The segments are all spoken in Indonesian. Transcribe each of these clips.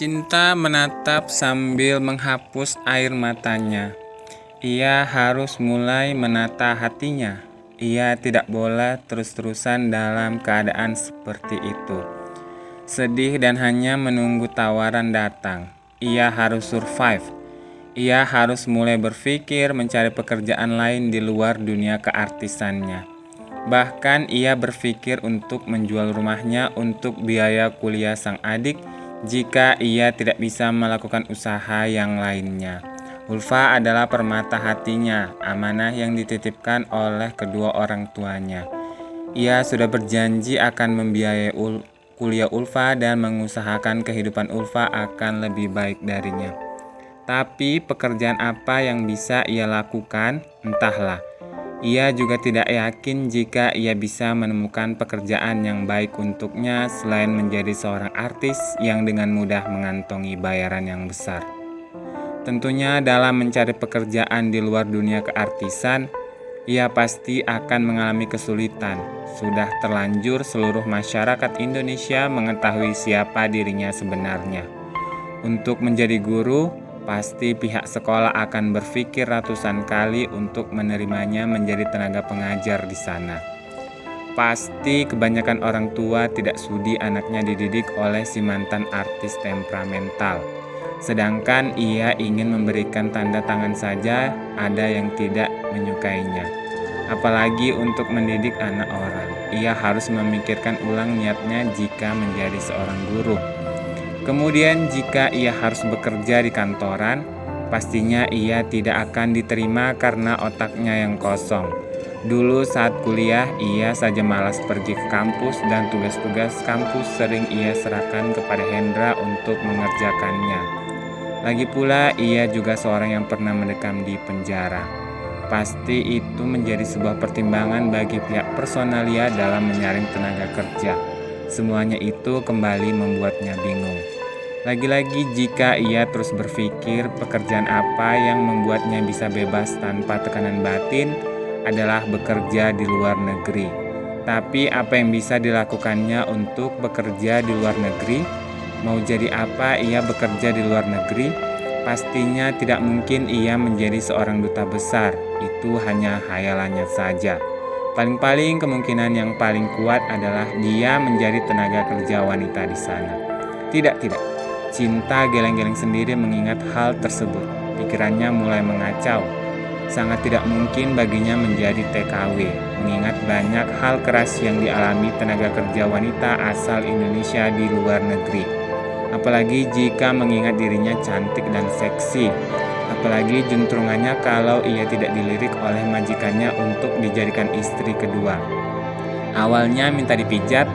Cinta menatap sambil menghapus air matanya. Ia harus mulai menata hatinya. Ia tidak boleh terus-terusan dalam keadaan seperti itu. Sedih dan hanya menunggu tawaran datang. Ia harus survive. Ia harus mulai berpikir mencari pekerjaan lain di luar dunia keartisannya. Bahkan ia berpikir untuk menjual rumahnya untuk biaya kuliah sang adik jika ia tidak bisa melakukan usaha yang lainnya. Ulfa adalah permata hatinya, amanah yang dititipkan oleh kedua orang tuanya. Ia sudah berjanji akan membiayai kuliah Ulfa dan mengusahakan kehidupan Ulfa akan lebih baik darinya. Tapi pekerjaan apa yang bisa ia lakukan? Entahlah. Ia juga tidak yakin jika ia bisa menemukan pekerjaan yang baik untuknya selain menjadi seorang artis yang dengan mudah mengantongi bayaran yang besar. Tentunya dalam mencari pekerjaan di luar dunia keartisan, ia pasti akan mengalami kesulitan. Sudah terlanjur seluruh masyarakat Indonesia mengetahui siapa dirinya sebenarnya. Untuk menjadi guru, pasti pihak sekolah akan berpikir ratusan kali untuk menerimanya menjadi tenaga pengajar di sana. Pasti kebanyakan orang tua tidak sudi anaknya dididik oleh si mantan artis temperamental. Sedangkan ia ingin memberikan tanda tangan saja, ada yang tidak menyukainya. Apalagi untuk mendidik anak orang, ia harus memikirkan ulang niatnya jika menjadi seorang guru. Kemudian jika ia harus bekerja di kantoran, pastinya ia tidak akan diterima karena otaknya yang kosong. Dulu saat kuliah, ia saja malas pergi ke kampus dan tugas-tugas kampus sering ia serahkan kepada Hendra untuk mengerjakannya. Lagi pula, ia juga seorang yang pernah mendekam di penjara. Pasti itu menjadi sebuah pertimbangan bagi pihak personalia dalam menyaring tenaga kerja. Semuanya itu kembali membuatnya bingung. Lagi-lagi jika ia terus berpikir pekerjaan apa yang membuatnya bisa bebas tanpa tekanan batin adalah bekerja di luar negeri. Tapi apa yang bisa dilakukannya untuk bekerja di luar negeri? Mau jadi apa ia bekerja di luar negeri? Pastinya tidak mungkin ia menjadi seorang duta besar. Itu hanya khayalannya saja. Paling-paling kemungkinan yang paling kuat adalah dia menjadi tenaga kerja wanita di sana. Tidak. Cinta geleng-geleng sendiri mengingat hal tersebut. Pikirannya mulai mengacau. Sangat tidak mungkin baginya menjadi TKW, mengingat banyak hal keras yang dialami tenaga kerja wanita asal Indonesia di luar negeri. Apalagi jika mengingat dirinya cantik dan seksi. Apalagi juntrungannya kalau ia tidak dilirik oleh majikannya untuk dijadikan istri kedua. Awalnya minta dipijat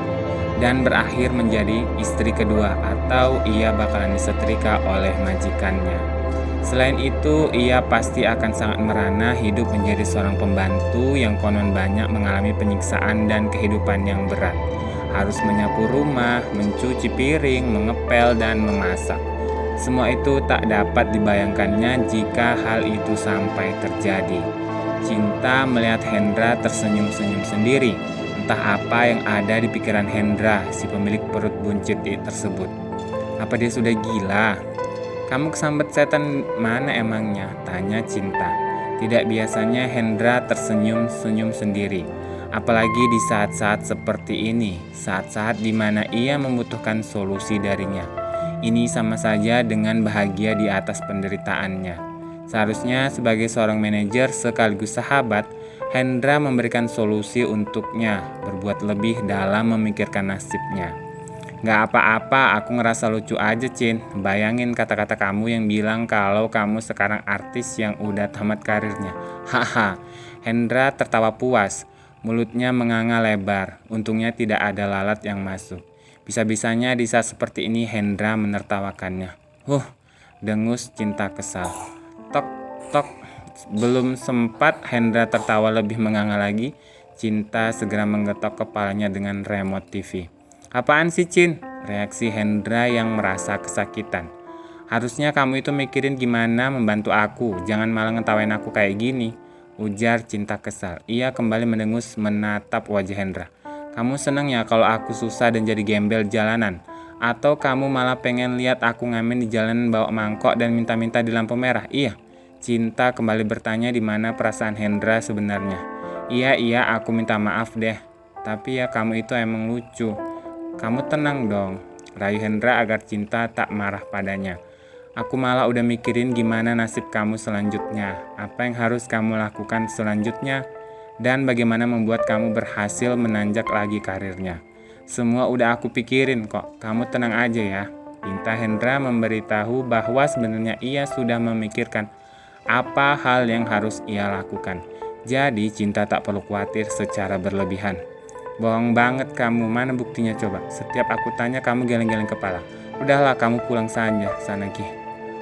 dan berakhir menjadi istri kedua, atau ia bakalan disetrika oleh majikannya. Selain itu, ia pasti akan sangat merana hidup menjadi seorang pembantu yang konon banyak mengalami penyiksaan dan kehidupan yang berat. Harus menyapu rumah, mencuci piring, mengepel, dan memasak. Semua itu tak dapat dibayangkannya jika hal itu sampai terjadi. Cinta melihat Hendra tersenyum-senyum sendiri. Entah apa yang ada di pikiran Hendra, si pemilik perut buncit tersebut. Apa dia sudah gila? Kamu kesambet setan mana emangnya? Tanya Cinta. Tidak biasanya Hendra tersenyum-senyum sendiri. Apalagi di saat-saat seperti ini, saat-saat di mana ia membutuhkan solusi darinya. Ini sama saja dengan bahagia di atas penderitaannya. Seharusnya sebagai seorang manajer sekaligus sahabat, Hendra memberikan solusi untuknya, berbuat lebih dalam memikirkan nasibnya. Gak apa-apa, aku ngerasa lucu aja, Cin. Bayangin kata-kata kamu yang bilang kalau kamu sekarang artis yang udah tamat karirnya. Haha, Hendra tertawa puas. Mulutnya menganga lebar, untungnya tidak ada lalat yang masuk. Bisa-bisanya di saat seperti ini Hendra menertawakannya. Dengus Cinta kesal. Tok, tok. Belum sempat Hendra tertawa lebih menganga lagi, Cinta segera menggetok kepalanya dengan remote TV. Apaan sih, Cin? Reaksi Hendra yang merasa kesakitan. Harusnya kamu itu mikirin gimana membantu aku, jangan malah ngetawain aku kayak gini, ujar Cinta kesal. Ia kembali mendengus menatap wajah Hendra. Kamu senang ya kalau aku susah dan jadi gembel jalanan? Atau kamu malah pengen lihat aku ngamen di jalan bawa mangkok dan minta-minta di lampu merah? Iya. Cinta kembali bertanya di mana perasaan Hendra sebenarnya. Iya, aku minta maaf deh. Tapi ya kamu itu emang lucu. Kamu tenang dong, rayu Hendra agar Cinta tak marah padanya. Aku malah udah mikirin gimana nasib kamu selanjutnya. Apa yang harus kamu lakukan selanjutnya? Dan bagaimana membuat kamu berhasil menanjak lagi karirnya. Semua udah aku pikirin kok, kamu tenang aja ya. Pinta Hendra memberitahu bahwa sebenarnya ia sudah memikirkan apa hal yang harus ia lakukan. Jadi Cinta tak perlu khawatir secara berlebihan. Bohong banget kamu, mana buktinya coba? Setiap aku tanya kamu geleng-geleng kepala. Udahlah kamu pulang saja, sana Ki.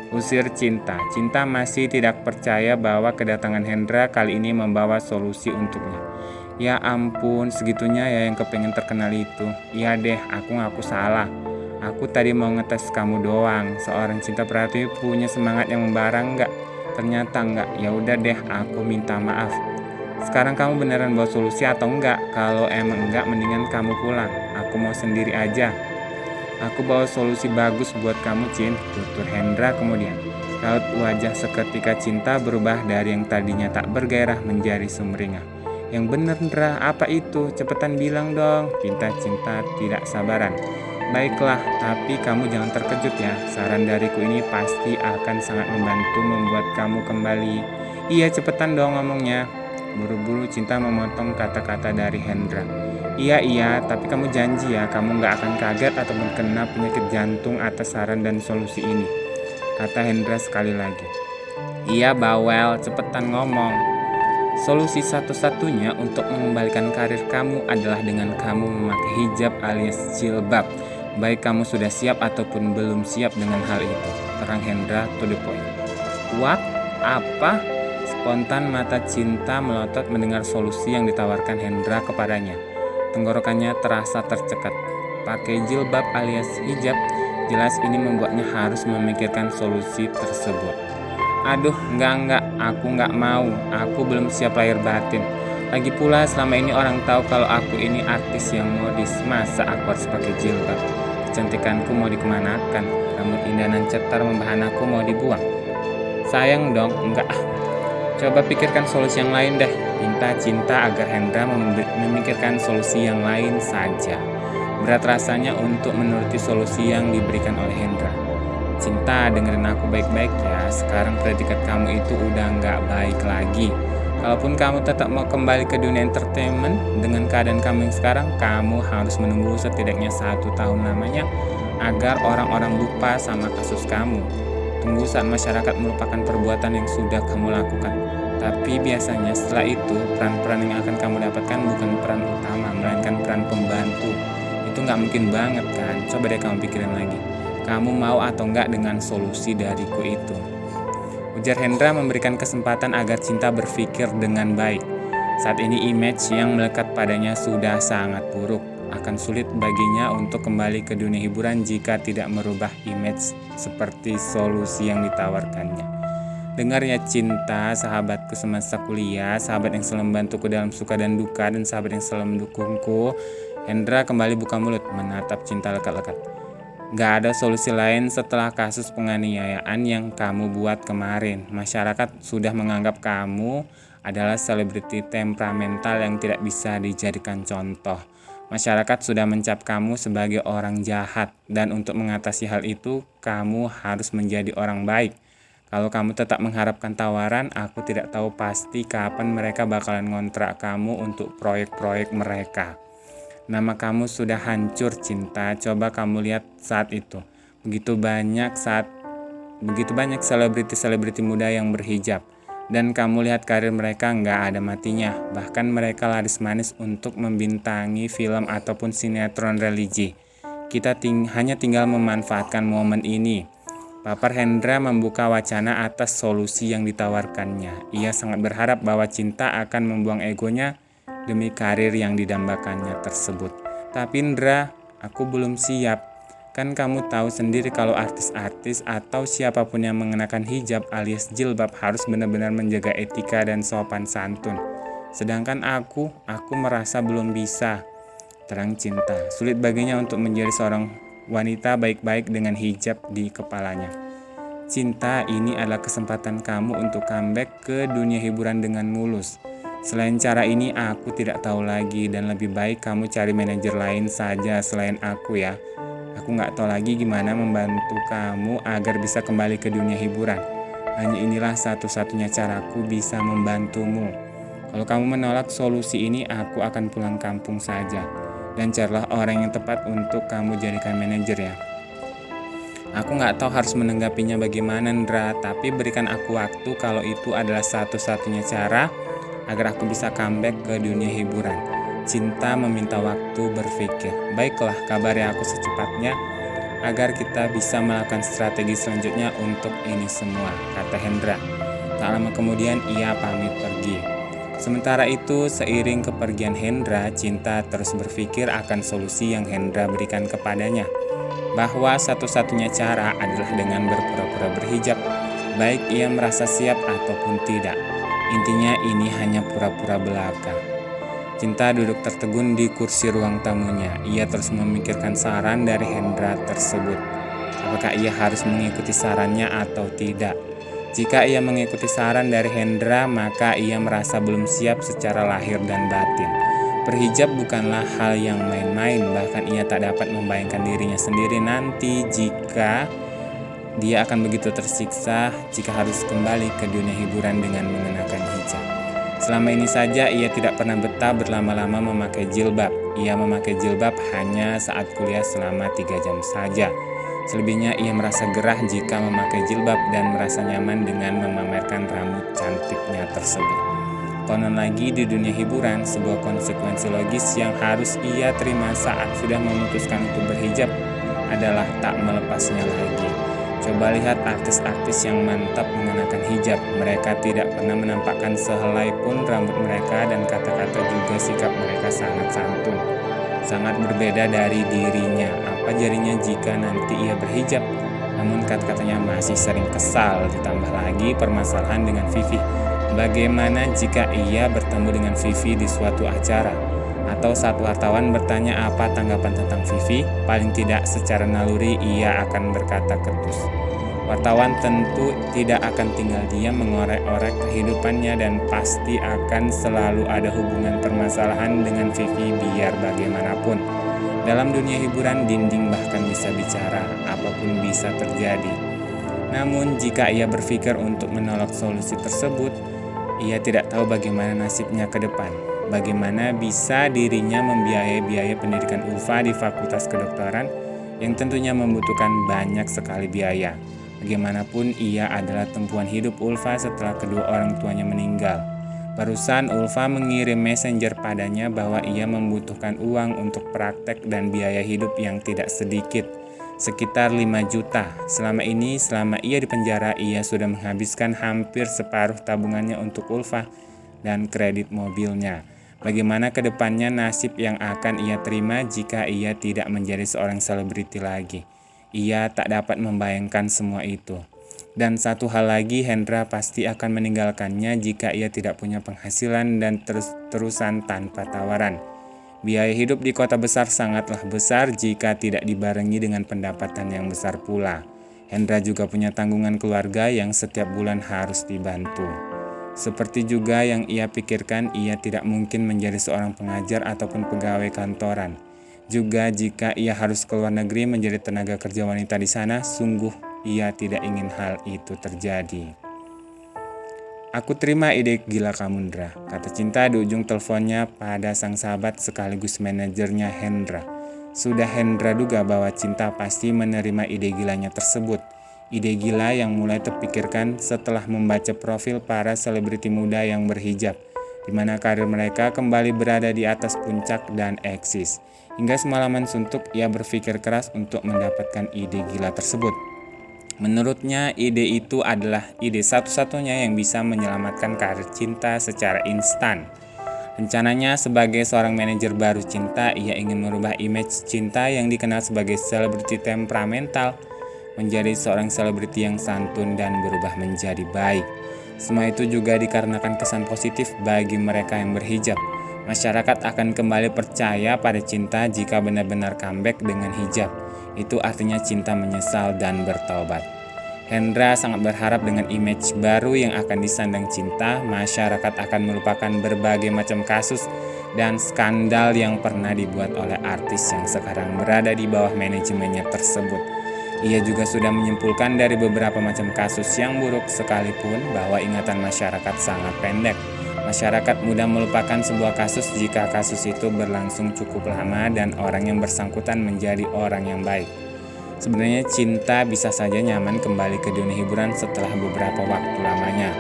Usir Cinta. Cinta masih tidak percaya bahwa kedatangan Hendra kali ini membawa solusi untuknya. Ya ampun, segitunya ya yang kepengen terkenal itu. Iya deh, aku ngaku salah. Aku tadi mau ngetes kamu doang. Seorang Cinta Pratiwi punya semangat yang membara enggak? Ternyata enggak. Ya udah deh, aku minta maaf. Sekarang kamu beneran bawa solusi atau enggak? Kalau emang enggak, mendingan kamu pulang. Aku mau sendiri aja. Aku bawa solusi bagus buat kamu, Cin, tutur Hendra kemudian. Raut wajah seketika Cinta berubah dari yang tadinya tak bergairah menjadi sumringah. Yang bener, Hendra, apa itu? Cepetan bilang dong, pinta Cinta tidak sabaran. Baiklah, tapi kamu jangan terkejut ya. Saran dariku ini pasti akan sangat membantu membuat kamu kembali. Iya, cepetan dong ngomongnya. Buru-buru Cinta memotong kata-kata dari Hendra. Iya, tapi kamu janji ya, kamu gak akan kaget ataupun kena penyakit jantung atas saran dan solusi ini, kata Hendra sekali lagi. Iya bawel, cepetan ngomong. Solusi satu-satunya untuk mengembalikan karir kamu adalah dengan kamu memakai hijab alias jilbab. Baik kamu sudah siap ataupun belum siap dengan hal itu, terang Hendra to the point. What? Apa? Spontan mata Cinta melotot mendengar solusi yang ditawarkan Hendra kepadanya. Tenggorokannya terasa tercekat. Pakai jilbab alias hijab, jelas ini membuatnya harus memikirkan solusi tersebut. Aduh, enggak, aku enggak mau. Aku belum siap lahir batin. Lagi pula selama ini orang tahu kalau aku ini artis yang modis. Masa aku harus pakai jilbab? Kecantikanku mau dikemanakan? Rambut indah dan cetar membahan aku mau dibuang? Sayang dong, enggak. Coba pikirkan solusi yang lain deh. Minta Cinta agar Hendra memikirkan solusi yang lain saja. Berat rasanya untuk menuruti solusi yang diberikan oleh Hendra. Cinta, dengerin aku baik-baik ya. Sekarang predikat kamu itu udah gak baik lagi. Kalaupun kamu tetap mau kembali ke dunia entertainment dengan keadaan kamu yang sekarang, kamu harus menunggu setidaknya 1 tahun lamanya agar orang-orang lupa sama kasus kamu. Tunggu saat masyarakat melupakan perbuatan yang sudah kamu lakukan. Tapi biasanya setelah itu, peran-peran yang akan kamu dapatkan bukan peran utama, melainkan peran pembantu. Itu gak mungkin banget kan? Coba deh kamu pikirin lagi. Kamu mau atau enggak dengan solusi dariku itu? Ujar Hendra memberikan kesempatan agar Cinta berpikir dengan baik. Saat ini image yang melekat padanya sudah sangat buruk. Akan sulit baginya untuk kembali ke dunia hiburan jika tidak merubah image seperti solusi yang ditawarkannya. Dengar ya Cinta, sahabatku semasa kuliah, sahabat yang selalu membantuku dalam suka dan duka, dan sahabat yang selalu mendukungku. Hendra kembali buka mulut, menatap Cinta lekat-lekat. Gak ada solusi lain setelah kasus penganiayaan yang kamu buat kemarin. Masyarakat sudah menganggap kamu adalah selebriti temperamental yang tidak bisa dijadikan contoh. Masyarakat sudah mencap kamu sebagai orang jahat, dan untuk mengatasi hal itu, kamu harus menjadi orang baik. Kalau kamu tetap mengharapkan tawaran, aku tidak tahu pasti kapan mereka bakalan ngontrak kamu untuk proyek-proyek mereka. Nama kamu sudah hancur Cinta, coba kamu lihat saat itu. Begitu banyak selebriti-selebriti muda yang berhijab. Dan kamu lihat karir mereka nggak ada matinya. Bahkan mereka laris manis untuk membintangi film ataupun sinetron religi. Kita hanya tinggal memanfaatkan momen ini. Papar Hendra membuka wacana atas solusi yang ditawarkannya. Ia sangat berharap bahwa Cinta akan membuang egonya demi karir yang didambakannya tersebut. Tapi Hendra, aku belum siap. Kan kamu tahu sendiri kalau artis-artis atau siapapun yang mengenakan hijab alias jilbab harus benar-benar menjaga etika dan sopan santun. Sedangkan aku merasa belum bisa. Terang Cinta, sulit baginya untuk menjadi seorang wanita baik-baik dengan hijab di kepalanya. Cinta, ini adalah kesempatan kamu untuk comeback ke dunia hiburan dengan mulus. Selain cara ini aku tidak tahu lagi, dan lebih baik kamu cari manajer lain saja selain aku ya. Aku nggak tahu lagi gimana membantu kamu agar bisa kembali ke dunia hiburan. Hanya inilah satu-satunya caraku bisa membantumu. Kalau kamu menolak solusi ini, aku akan pulang kampung saja. Dan carilah orang yang tepat untuk kamu jadikan manajer ya. Aku nggak tahu harus menanggapinya bagaimana, Ndra, tapi berikan aku waktu kalau itu adalah satu-satunya cara agar aku bisa comeback ke dunia hiburan. Cinta meminta waktu berpikir. Baiklah, kabari aku secepatnya agar kita bisa melakukan strategi selanjutnya untuk ini semua, kata Hendra. Tak lama kemudian ia pamit pergi. Sementara itu, seiring kepergian Hendra, Cinta terus berpikir akan solusi yang Hendra berikan kepadanya, bahwa satu-satunya cara adalah dengan berpura-pura berhijab, baik ia merasa siap ataupun tidak. Intinya ini hanya pura-pura belaka. Cinta duduk tertegun di kursi ruang tamunya. Ia terus memikirkan saran dari Hendra tersebut. Apakah ia harus mengikuti sarannya atau tidak? Jika ia mengikuti saran dari Hendra, maka ia merasa belum siap secara lahir dan batin. Berhijab bukanlah hal yang main-main, bahkan ia tak dapat membayangkan dirinya sendiri nanti jika dia akan begitu tersiksa jika harus kembali ke dunia hiburan dengan mengenakan hijab. Selama ini saja ia tidak pernah betah berlama-lama memakai jilbab. Ia memakai jilbab hanya saat kuliah selama 3 jam saja. Selebihnya ia merasa gerah jika memakai jilbab dan merasa nyaman dengan memamerkan rambut cantiknya tersebut. Konon lagi di dunia hiburan, sebuah konsekuensi logis yang harus ia terima saat sudah memutuskan untuk berhijab adalah tak melepasnya lagi. Coba lihat artis-artis yang mantap mengenakan hijab. Mereka tidak pernah menampakkan sehelai pun rambut mereka, dan kata-kata juga sikap mereka sangat santun. Sangat berbeda dari dirinya. Apa jadinya jika nanti ia berhijab? Namun kata-katanya masih sering kesal. Ditambah lagi permasalahan dengan Vivi. Bagaimana jika ia bertemu dengan Vivi di suatu acara? Atau saat wartawan bertanya apa tanggapan tentang Vivi, paling tidak secara naluri ia akan berkata ketus. Wartawan tentu tidak akan tinggal diam mengorek-orek kehidupannya, dan pasti akan selalu ada hubungan permasalahan dengan Vivi biar bagaimanapun. Dalam dunia hiburan, dinding bahkan bisa bicara, apapun bisa terjadi. Namun jika ia berpikir untuk menolak solusi tersebut, ia tidak tahu bagaimana nasibnya ke depan. Bagaimana bisa dirinya membiayai biaya pendidikan Ulfa di Fakultas Kedokteran yang tentunya membutuhkan banyak sekali biaya. Bagaimanapun ia adalah tumpuan hidup Ulfa setelah kedua orang tuanya meninggal. Barusan Ulfa mengirim messenger padanya bahwa ia membutuhkan uang untuk praktek dan biaya hidup yang tidak sedikit, sekitar 5 juta. Selama ia di penjara, ia sudah menghabiskan hampir separuh tabungannya untuk Ulfa dan kredit mobilnya. Bagaimana ke depannya nasib yang akan ia terima jika ia tidak menjadi seorang selebriti lagi? Ia tak dapat membayangkan semua itu. Dan satu hal lagi, Hendra pasti akan meninggalkannya jika ia tidak punya penghasilan dan terus-terusan tanpa tawaran. Biaya hidup di kota besar sangatlah besar jika tidak dibarengi dengan pendapatan yang besar pula. Hendra juga punya tanggungan keluarga yang setiap bulan harus dibantu. Seperti juga yang ia pikirkan, ia tidak mungkin menjadi seorang pengajar ataupun pegawai kantoran. Juga jika ia harus ke luar negeri menjadi tenaga kerja wanita di sana, sungguh ia tidak ingin hal itu terjadi. Aku terima ide gila kamu, Ndra, kata Cinta di ujung teleponnya pada sang sahabat sekaligus manajernya Hendra. Sudah Hendra duga bahwa Cinta pasti menerima ide gilanya tersebut. Ide gila yang mulai terpikirkan setelah membaca profil para selebriti muda yang berhijab, di mana karir mereka kembali berada di atas puncak dan eksis. Hingga semalaman suntuk, ia berpikir keras untuk mendapatkan ide gila tersebut. Menurutnya, ide itu adalah ide satu-satunya yang bisa menyelamatkan karir Cinta secara instan. Rencananya, sebagai seorang manajer baru Cinta, ia ingin merubah image Cinta yang dikenal sebagai selebriti temperamental menjadi seorang selebriti yang santun dan berubah menjadi baik. Semua itu juga dikarenakan kesan positif bagi mereka yang berhijab. Masyarakat akan kembali percaya pada Cinta jika benar-benar comeback dengan hijab. Itu artinya Cinta menyesal dan bertaubat. Hendra sangat berharap dengan image baru yang akan disandang Cinta, masyarakat akan melupakan berbagai macam kasus dan skandal yang pernah dibuat oleh artis yang sekarang berada di bawah manajemennya tersebut. Ia juga sudah menyimpulkan dari beberapa macam kasus yang buruk sekalipun bahwa ingatan masyarakat sangat pendek. Masyarakat mudah melupakan sebuah kasus jika kasus itu berlangsung cukup lama dan orang yang bersangkutan menjadi orang yang baik. Sebenarnya Cinta bisa saja nyaman kembali ke dunia hiburan setelah beberapa waktu lamanya.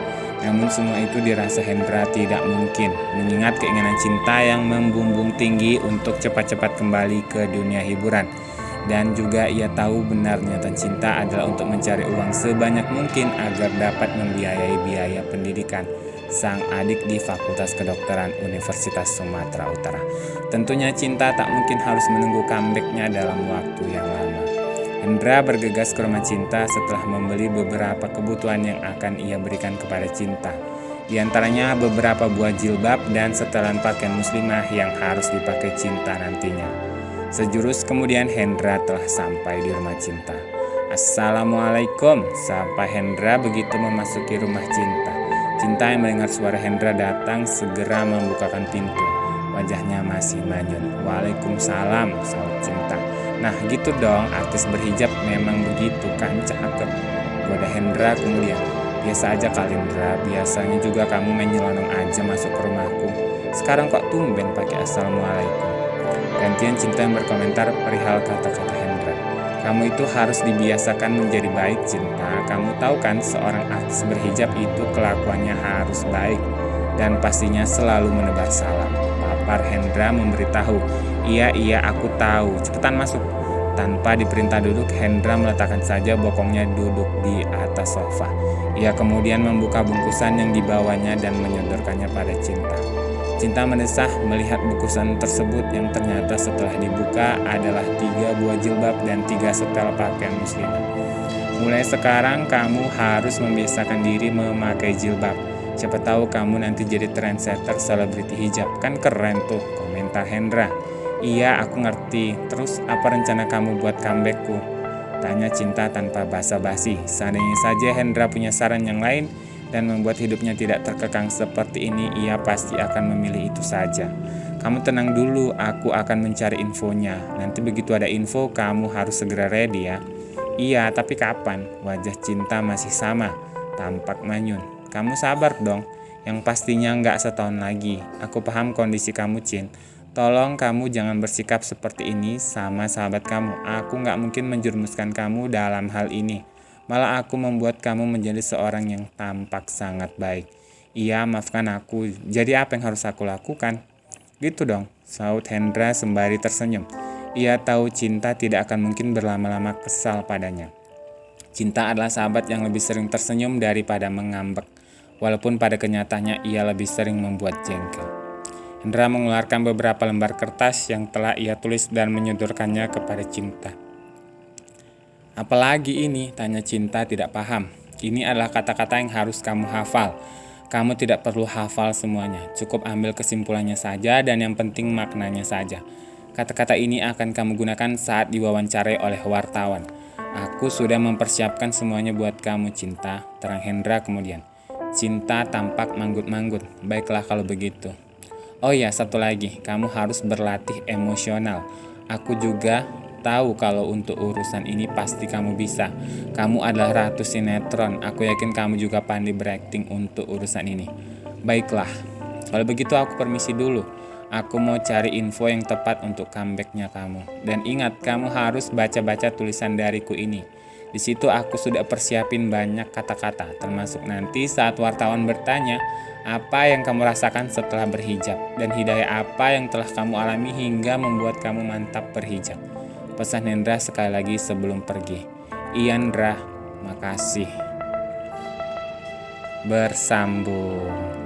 Namun semua itu dirasa Hendra tidak mungkin, mengingat keinginan Cinta yang membumbung tinggi untuk cepat-cepat kembali ke dunia hiburan. Dan juga ia tahu benar niatan Cinta adalah untuk mencari uang sebanyak mungkin agar dapat membiayai biaya pendidikan sang adik di Fakultas Kedokteran Universitas Sumatera Utara. Tentunya Cinta tak mungkin harus menunggu comeback-nya dalam waktu yang lama. Hendra bergegas ke rumah Cinta setelah membeli beberapa kebutuhan yang akan ia berikan kepada Cinta. Di antaranya beberapa buah jilbab dan setelan pakaian muslimah yang harus dipakai Cinta nantinya. Sejurus kemudian Hendra telah sampai di rumah Cinta. Assalamualaikum, sapa Hendra begitu memasuki rumah Cinta. Cinta yang mendengar suara Hendra datang segera membukakan pintu. Wajahnya masih manyun. Waalaikumsalam, saut Cinta. Nah gitu dong, artis berhijab memang begitu kan, cakep. Goda Hendra kemudian. Biasa aja kali Hendra, biasanya juga kamu main nyelonong aja masuk ke rumahku. Sekarang kok tumben pakai assalamualaikum. Gantian Cinta yang berkomentar perihal kata-kata Hendra. Kamu itu harus dibiasakan menjadi baik, Cinta. Kamu tahu kan seorang artis berhijab itu kelakuannya harus baik dan pastinya selalu menebar salam. Papar Hendra memberitahu. Iya aku tahu, cepetan masuk. Tanpa diperintah duduk, Hendra meletakkan saja bokongnya duduk di atas sofa. Ia kemudian membuka bungkusan yang dibawanya dan menyodorkannya pada Cinta. Cinta mendesah melihat bungkusan tersebut yang ternyata setelah dibuka adalah 3 buah jilbab dan 3 setel pakaian muslimah. Mulai sekarang kamu harus membiasakan diri memakai jilbab. Siapa tahu kamu nanti jadi trendsetter selebriti hijab. Kan keren tuh, komentar Hendra. Iya aku ngerti, terus apa rencana kamu buat comebackku? Tanya Cinta tanpa basa-basi. Seandainya saja Hendra punya saran yang lain dan membuat hidupnya tidak terkekang seperti ini, ia pasti akan memilih itu saja. Kamu tenang dulu, aku akan mencari infonya. Nanti begitu ada info, kamu harus segera ready ya. Iya, tapi kapan? Wajah Cinta masih sama, tampak manyun. Kamu sabar dong, yang pastinya nggak setahun lagi. Aku paham kondisi kamu, Cin. Tolong kamu jangan bersikap seperti ini sama sahabat kamu. Aku nggak mungkin menjerumuskan kamu dalam hal ini. Malah aku membuat kamu menjadi seorang yang tampak sangat baik. Iya, maafkan aku. Jadi apa yang harus aku lakukan? Gitu dong, saut Hendra sembari tersenyum. Ia tahu Cinta tidak akan mungkin berlama-lama kesal padanya. Cinta adalah sahabat yang lebih sering tersenyum daripada mengambek. Walaupun pada kenyataannya ia lebih sering membuat jengkel. Hendra mengeluarkan beberapa lembar kertas yang telah ia tulis dan menyodorkannya kepada Cinta. Apalagi ini? Tanya Cinta tidak paham. Ini adalah kata-kata yang harus kamu hafal. Kamu tidak perlu hafal semuanya. Cukup ambil kesimpulannya saja dan yang penting maknanya saja. Kata-kata ini akan kamu gunakan saat diwawancarai oleh wartawan. Aku sudah mempersiapkan semuanya buat kamu, Cinta, terang Hendra kemudian. Cinta tampak manggut-manggut. Baiklah kalau begitu. Oh ya, satu lagi. Kamu harus berlatih emosional. Aku juga tahu kalau untuk urusan ini pasti kamu bisa. Kamu adalah ratu sinetron. Aku yakin kamu juga pandai berakting untuk urusan ini. Baiklah, kalau begitu aku permisi dulu. Aku mau cari info yang tepat untuk comebacknya kamu. Dan ingat, kamu harus baca-baca tulisan dariku ini. Di situ aku sudah persiapin banyak kata-kata, termasuk nanti saat wartawan bertanya, apa yang kamu rasakan setelah berhijab, dan hidayah apa yang telah kamu alami hingga membuat kamu mantap berhijab. Pesan Hendra sekali lagi sebelum pergi. Iya Hendra, makasih. Bersambung.